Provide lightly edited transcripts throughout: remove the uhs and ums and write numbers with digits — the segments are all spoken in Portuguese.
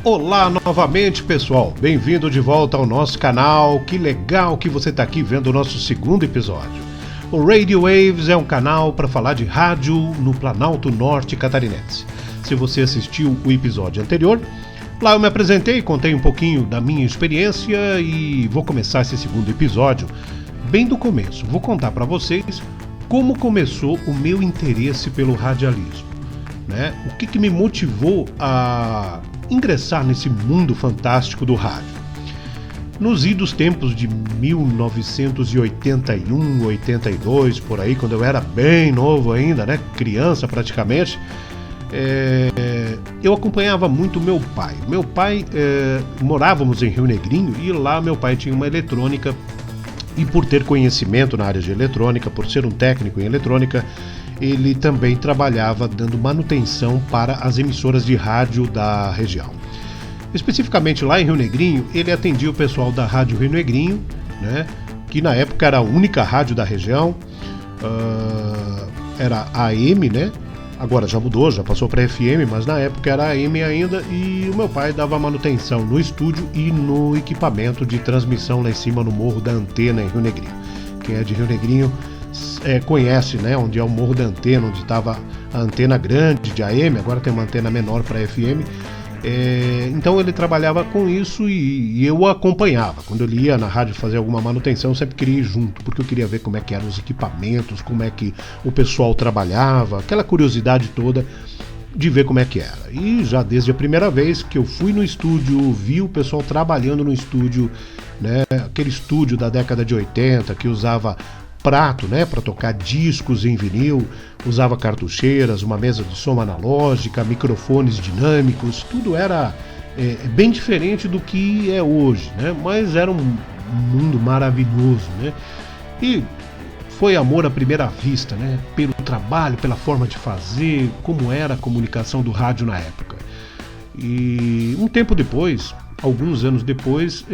Olá novamente, pessoal, bem-vindo de volta ao nosso canal. Que legal que você está aqui vendo o nosso segundo episódio. O Radio Waves é um canal para falar de rádio no Planalto Norte Catarinense. Se você assistiu o episódio anterior, lá eu me apresentei, contei um pouquinho da minha experiência e vou começar esse segundo episódio bem do começo. Vou contar para vocês como começou o meu interesse pelo radialismo, né? O que me motivou a ingressar nesse mundo fantástico do rádio. Nos idos tempos de 1981, 82, por aí, quando eu era bem novo ainda, né? Criança praticamente, eu acompanhava muito meu pai. Meu pai, morávamos em Rio Negrinho e lá meu pai tinha uma eletrônica e por ter conhecimento na área de eletrônica, por ser um técnico em eletrônica, ele também trabalhava dando manutenção para as emissoras de rádio da região. Especificamente lá em Rio Negrinho, ele atendia o pessoal da Rádio Rio Negrinho, né, que na época era a única rádio da região, era AM, né? Agora já mudou, já passou para FM, mas na época era AM ainda, e o meu pai dava manutenção no estúdio e no equipamento de transmissão lá em cima no Morro da Antena em Rio Negrinho. Quem é de Rio Negrinho conhece, né, onde é o Morro da Antena, onde estava a antena grande de AM, agora tem uma antena menor para FM. Então ele trabalhava com isso e eu acompanhava. Quando ele ia na rádio fazer alguma manutenção, eu sempre queria ir junto, porque eu queria ver como é que eram os equipamentos, como é que o pessoal trabalhava, aquela curiosidade toda de ver como é que era. E já desde a primeira vez que eu fui no estúdio, vi o pessoal trabalhando no estúdio, né, aquele estúdio da década de 80 que usava prato, né, para tocar discos em vinil, usava cartucheiras, uma mesa de som analógica, microfones dinâmicos, tudo era bem diferente do que é hoje, né, mas era um mundo maravilhoso, né, e foi amor à primeira vista, né, pelo trabalho, pela forma de fazer, como era a comunicação do rádio na época. E um tempo depois, alguns anos depois,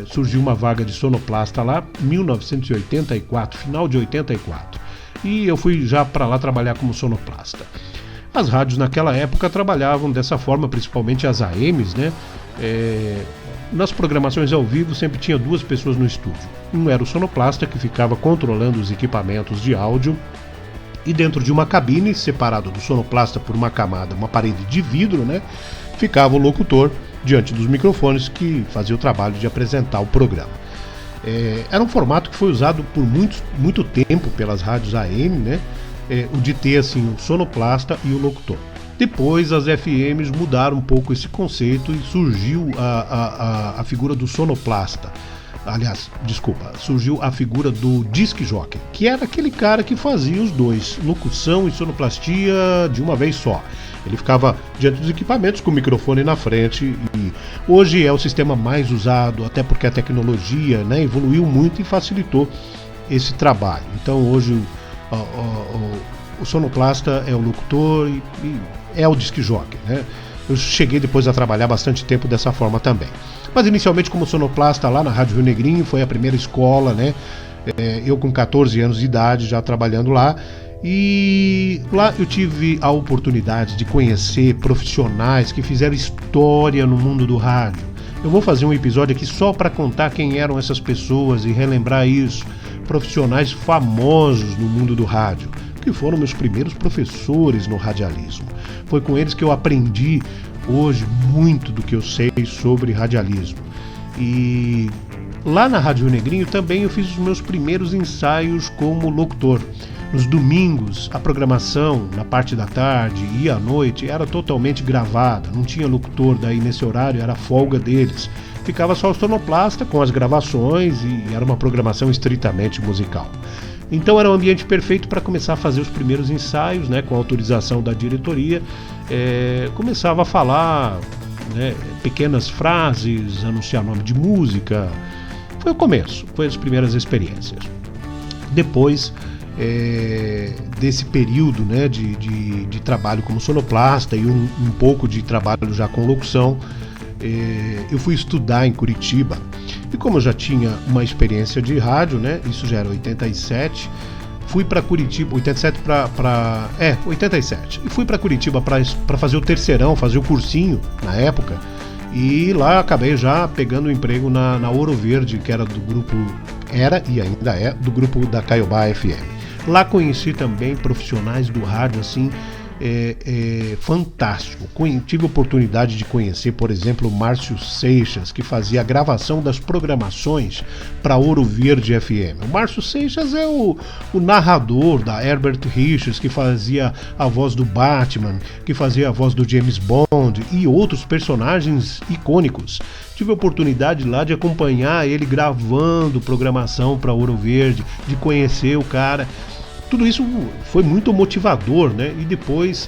surgiu uma vaga de sonoplasta lá, 1984, final de 84. E eu fui já para lá trabalhar como sonoplasta. As rádios naquela época trabalhavam dessa forma, principalmente as AMs, né? Nas programações ao vivo sempre tinha duas pessoas no estúdio. Um era o sonoplasta, que ficava controlando os equipamentos de áudio, e dentro de uma cabine, separado do sonoplasta por uma camada, uma parede de vidro, né, ficava o locutor diante dos microfones que fazia o trabalho de apresentar o programa. Era um formato que foi usado por muito tempo pelas rádios AM, né, o de ter assim, o sonoplasta e o locutor. Depois as FMs mudaram um pouco esse conceito e surgiu a figura do sonoplasta. Aliás, desculpa, surgiu a figura do disc jockey, que era aquele cara que fazia os dois, locução e sonoplastia de uma vez só. Ele ficava diante dos equipamentos com o microfone na frente e hoje é o sistema mais usado, até porque a tecnologia, né, evoluiu muito e facilitou esse trabalho. Então hoje o sonoplasta é o locutor e é o disc jockey, né? Eu cheguei depois a trabalhar bastante tempo dessa forma também. Mas inicialmente como sonoplasta lá na Rádio Rio Negrinho, foi a primeira escola, né? Eu com 14 anos de idade já trabalhando lá. E lá eu tive a oportunidade de conhecer profissionais que fizeram história no mundo do rádio. Eu vou fazer um episódio aqui só para contar quem eram essas pessoas e relembrar isso. Profissionais famosos no mundo do rádio, que foram meus primeiros professores no radialismo. Foi com eles que eu aprendi hoje muito do que eu sei sobre radialismo. E lá na Rádio Rio Negrinho também eu fiz os meus primeiros ensaios como locutor. Nos domingos, a programação na parte da tarde e à noite era totalmente gravada, não tinha locutor, daí nesse horário era a folga deles. Ficava só o sonoplasta com as gravações e era uma programação estritamente musical. Então era um ambiente perfeito para começar a fazer os primeiros ensaios, né, com a autorização da diretoria. Começava a falar, né, pequenas frases, anunciar nome de música. Foi o começo, foi as primeiras experiências. Depois desse período, né, de trabalho como sonoplasta e um pouco de trabalho já com locução, eu fui estudar em Curitiba. E como eu já tinha uma experiência de rádio, né, isso já era 87, fui para Curitiba, 87 87, e fui para Curitiba para fazer o terceirão, fazer o cursinho na época, E lá acabei já pegando um emprego na Ouro Verde, que era do grupo, era e ainda é, do grupo da Caiobá FM. Lá conheci também profissionais do rádio, assim, fantástico. Tive a oportunidade de conhecer, por exemplo, o Márcio Seixas, que fazia a gravação das programações para Ouro Verde FM. O Márcio Seixas é o narrador da Herbert Richards, que fazia a voz do Batman, que fazia a voz do James Bond e outros personagens icônicos. Tive a oportunidade lá de acompanhar ele gravando programação para Ouro Verde, de conhecer o cara. Tudo isso foi muito motivador, né? E depois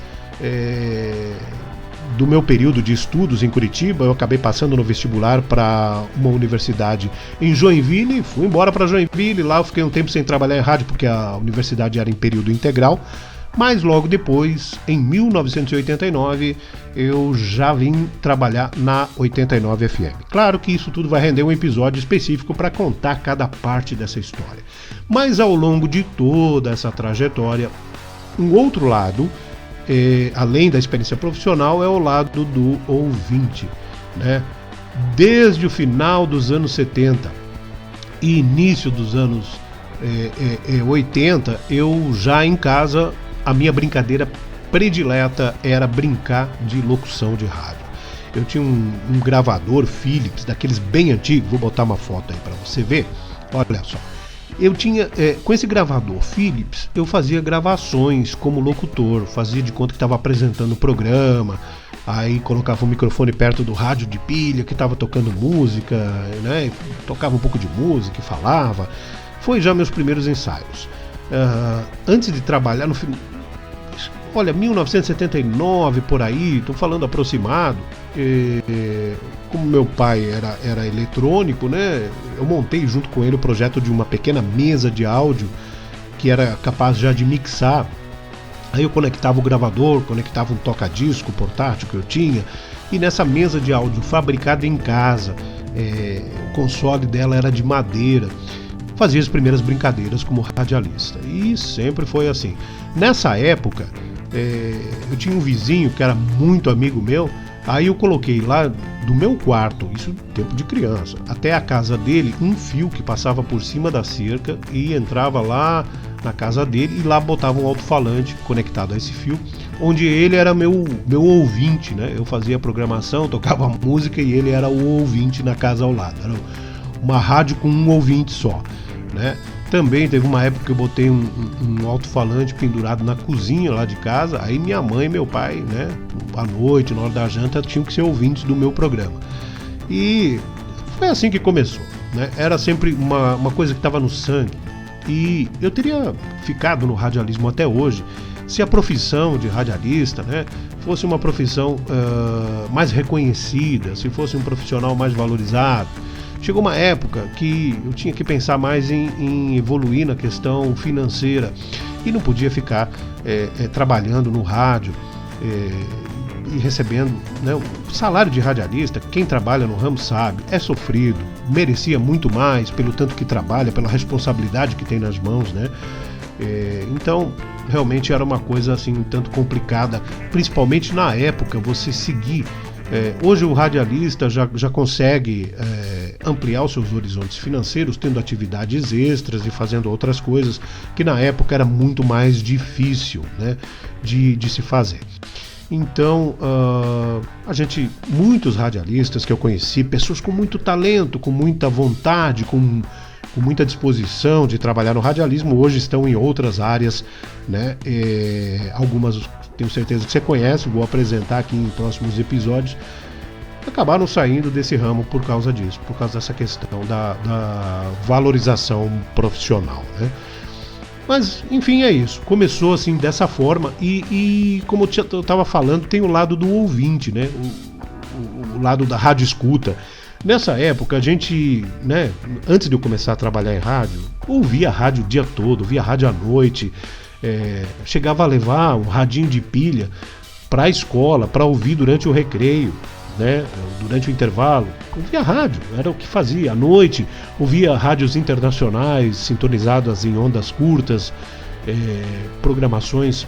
do meu período de estudos em Curitiba, eu acabei passando no vestibular para uma universidade em Joinville, fui embora para Joinville, lá eu fiquei um tempo sem trabalhar em rádio porque a universidade era em período integral, mas logo depois, em 1989, eu já vim trabalhar na 89 FM. Claro que isso tudo vai render um episódio específico para contar cada parte dessa história. Mas ao longo de toda essa trajetória, um outro lado, além da experiência profissional, é o lado do ouvinte, né? Desde o final dos anos 70 e início dos anos 80, eu já em casa, a minha brincadeira predileta era brincar de locução de rádio. Eu tinha um gravador Philips, daqueles bem antigos, vou botar uma foto aí para você ver, olha só. Eu tinha, com esse gravador Philips, eu fazia gravações como locutor, fazia de conta que estava apresentando o programa, aí colocava o microfone perto do rádio de pilha que estava tocando música, né? Tocava um pouco de música e falava. Foi já meus primeiros ensaios. Antes de trabalhar no filme, olha, 1979 por aí, estou falando aproximado. Como meu pai era eletrônico, né? Eu montei junto com ele o projeto de uma pequena mesa de áudio que era capaz já de mixar. Aí eu conectava o gravador, conectava um toca-disco portátil que eu tinha, e nessa mesa de áudio fabricada em casa, o console dela era de madeira. Fazia as primeiras brincadeiras como radialista, e sempre foi assim. Nessa época, eu tinha um vizinho que era muito amigo meu. Aí eu coloquei lá do meu quarto, isso tempo de criança, até a casa dele, um fio que passava por cima da cerca e entrava lá na casa dele, e lá botava um alto-falante conectado a esse fio, onde ele era meu ouvinte, né? Eu fazia a programação, tocava música e ele era o ouvinte na casa ao lado. Era uma rádio com um ouvinte só, né? Também teve uma época que eu botei um alto-falante pendurado na cozinha lá de casa. Aí minha mãe e meu pai, né, à noite, na hora da janta, tinham que ser ouvintes do meu programa. E foi assim que começou, né? Era sempre uma coisa que estava no sangue. E eu teria ficado no radialismo até hoje se a profissão de radialista, né, fosse uma profissão mais reconhecida, se fosse um profissional mais valorizado. Chegou uma época que eu tinha que pensar mais em evoluir na questão financeira e não podia ficar trabalhando no rádio e recebendo, né, o salário de radialista. Quem trabalha no ramo sabe, é sofrido, merecia muito mais pelo tanto que trabalha, pela responsabilidade que tem nas mãos, né? Então realmente era uma coisa assim um tanto complicada, principalmente na época, você seguir. Hoje o radialista já consegue ampliar os seus horizontes financeiros, tendo atividades extras e fazendo outras coisas que na época era muito mais difícil, né, de se fazer. Então, muitos radialistas que eu conheci, pessoas com muito talento, com muita vontade, com muita disposição de trabalhar no radialismo, hoje estão em outras áreas, né? Algumas tenho certeza que você conhece, vou apresentar aqui em próximos episódios, acabaram saindo desse ramo por causa disso, por causa dessa questão da valorização profissional, né? Mas, enfim, é isso. Começou assim, dessa forma, e como eu estava falando, tem o lado do ouvinte, né? O lado da rádio escuta. Nessa época, a gente, né, antes de eu começar a trabalhar em rádio, ouvia rádio o dia todo, ouvia rádio à noite, chegava a levar um radinho de pilha para a escola, para ouvir durante o recreio, né, durante o intervalo. Ouvia rádio, era o que fazia. À noite, ouvia rádios internacionais, sintonizadas em ondas curtas, programações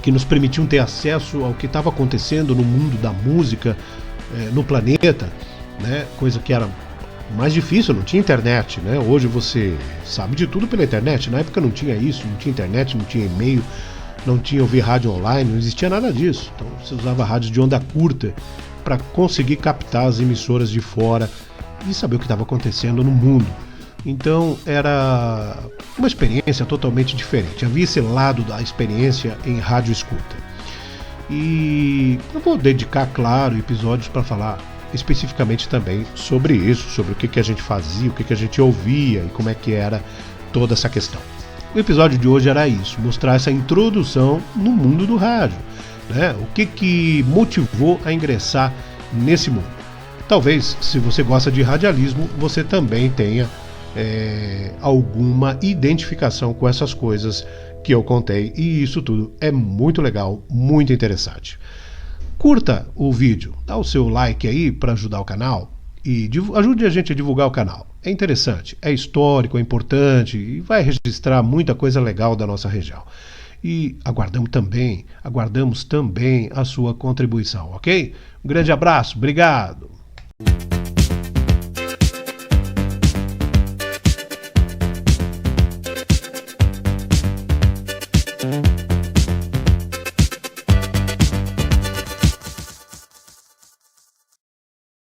que nos permitiam ter acesso ao que estava acontecendo no mundo da música no planeta, né? Coisa que era mais difícil, não tinha internet, né? Hoje você sabe de tudo pela internet. Na época não tinha isso, não tinha internet, não tinha e-mail, não tinha ouvir rádio online, não existia nada disso. Então você usava rádios de onda curta para conseguir captar as emissoras de fora e saber o que estava acontecendo no mundo. Então era uma experiência totalmente diferente. Havia esse lado da experiência em rádio escuta. E eu vou dedicar, claro, episódios para falar especificamente também sobre isso, sobre o que a gente fazia, o que a gente ouvia e como é que era toda essa questão. O episódio de hoje era isso, mostrar essa introdução no mundo do rádio, né? O que motivou a ingressar nesse mundo. Talvez, se você gosta de radialismo, você também tenha alguma identificação com essas coisas que eu contei, e isso tudo é muito legal, muito interessante. Curta o vídeo, dá o seu like aí para ajudar o canal e ajude a gente a divulgar o canal. É interessante, é histórico, é importante e vai registrar muita coisa legal da nossa região. E aguardamos também a sua contribuição, ok? Um grande abraço, obrigado!